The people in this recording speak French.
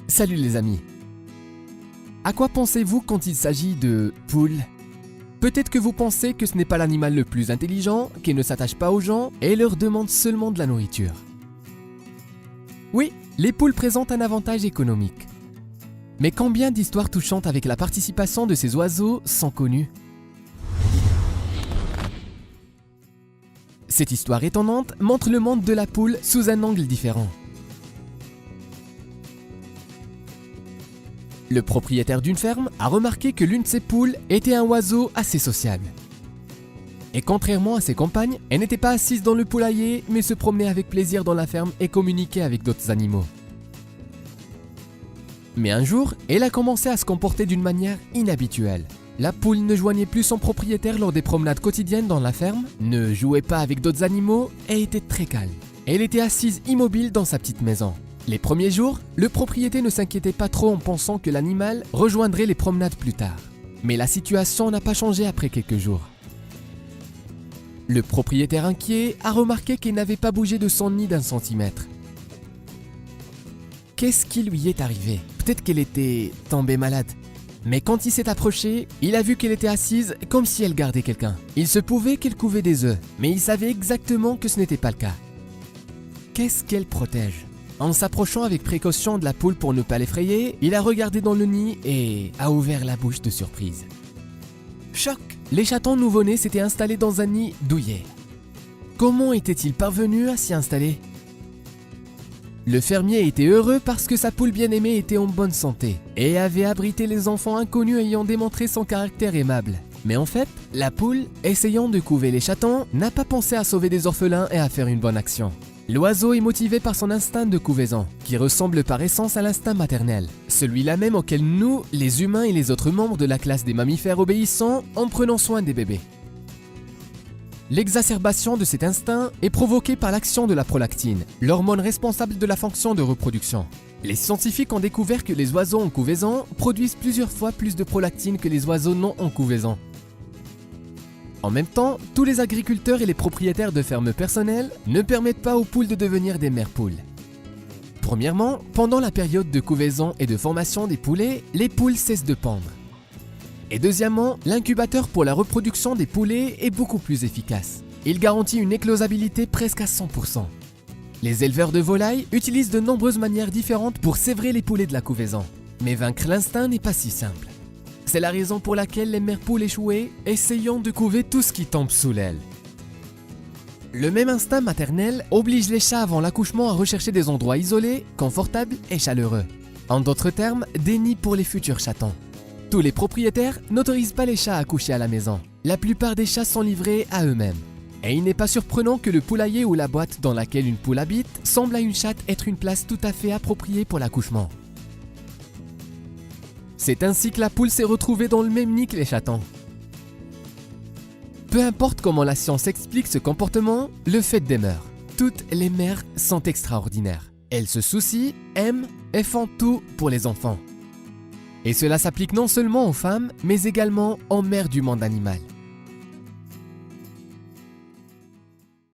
Salut les amis. À quoi pensez-vous quand il s'agit de poules? Peut-être que vous pensez que ce n'est pas l'animal le plus intelligent, qu'il ne s'attache pas aux gens et leur demande seulement de la nourriture. Oui, les poules présentent un avantage économique. Mais combien d'histoires touchantes avec la participation de ces oiseaux sont connues? Cette histoire étonnante montre le monde de la poule sous un angle différent. Le propriétaire d'une ferme a remarqué que l'une de ses poules était un oiseau assez sociable. Et contrairement à ses compagnes, elle n'était pas assise dans le poulailler, mais se promenait avec plaisir dans la ferme et communiquait avec d'autres animaux. Mais un jour, elle a commencé à se comporter d'une manière inhabituelle. La poule ne joignait plus son propriétaire lors des promenades quotidiennes dans la ferme, ne jouait pas avec d'autres animaux et était très calme. Elle était assise immobile dans sa petite maison. Les premiers jours, le propriétaire ne s'inquiétait pas trop en pensant que l'animal rejoindrait les promenades plus tard. Mais la situation n'a pas changé après quelques jours. Le propriétaire inquiet a remarqué qu'elle n'avait pas bougé de son nid d'un centimètre. Qu'est-ce qui lui est arrivé? Peut-être qu'elle était tombée malade. Mais quand il s'est approché, il a vu qu'elle était assise comme si elle gardait quelqu'un. Il se pouvait qu'elle couvait des œufs, mais il savait exactement que ce n'était pas le cas. Qu'est-ce qu'elle protège? En s'approchant avec précaution de la poule pour ne pas l'effrayer, il a regardé dans le nid et a ouvert la bouche de surprise. Choc! Les chatons nouveau-nés s'étaient installés dans un nid douillet. Comment étaient-ils parvenus à s'y installer? Le fermier était heureux parce que sa poule bien-aimée était en bonne santé et avait abrité les enfants inconnus ayant démontré son caractère aimable. Mais en fait, la poule, essayant de couver les chatons, n'a pas pensé à sauver des orphelins et à faire une bonne action. L'oiseau est motivé par son instinct de couvaison, qui ressemble par essence à l'instinct maternel, celui-là même auquel nous, les humains et les autres membres de la classe des mammifères obéissons en prenant soin des bébés. L'exacerbation de cet instinct est provoquée par l'action de la prolactine, l'hormone responsable de la fonction de reproduction. Les scientifiques ont découvert que les oiseaux en couvaison produisent plusieurs fois plus de prolactine que les oiseaux non en couvaison. En même temps, tous les agriculteurs et les propriétaires de fermes personnelles ne permettent pas aux poules de devenir des mères poules. Premièrement, pendant la période de couvaison et de formation des poulets, les poules cessent de pondre. Et deuxièmement, l'incubateur pour la reproduction des poulets est beaucoup plus efficace. Il garantit une éclosabilité presque à 100%. Les éleveurs de volailles utilisent de nombreuses manières différentes pour sévrer les poulets de la couvaison. Mais vaincre l'instinct n'est pas si simple. C'est la raison pour laquelle les mères poules échouées essayent de couver tout ce qui tombe sous l'aile. Le même instinct maternel oblige les chats avant l'accouchement à rechercher des endroits isolés, confortables et chaleureux. En d'autres termes, des nids pour les futurs chatons. Tous les propriétaires n'autorisent pas les chats à coucher à la maison. La plupart des chats sont livrés à eux-mêmes. Et il n'est pas surprenant que le poulailler ou la boîte dans laquelle une poule habite semble à une chatte être une place tout à fait appropriée pour l'accouchement. C'est ainsi que la poule s'est retrouvée dans le même nid que les chatons. Peu importe comment la science explique ce comportement, le fait demeure. Toutes les mères sont extraordinaires. Elles se soucient, aiment et font tout pour les enfants. Et cela s'applique non seulement aux femmes, mais également aux mères du monde animal.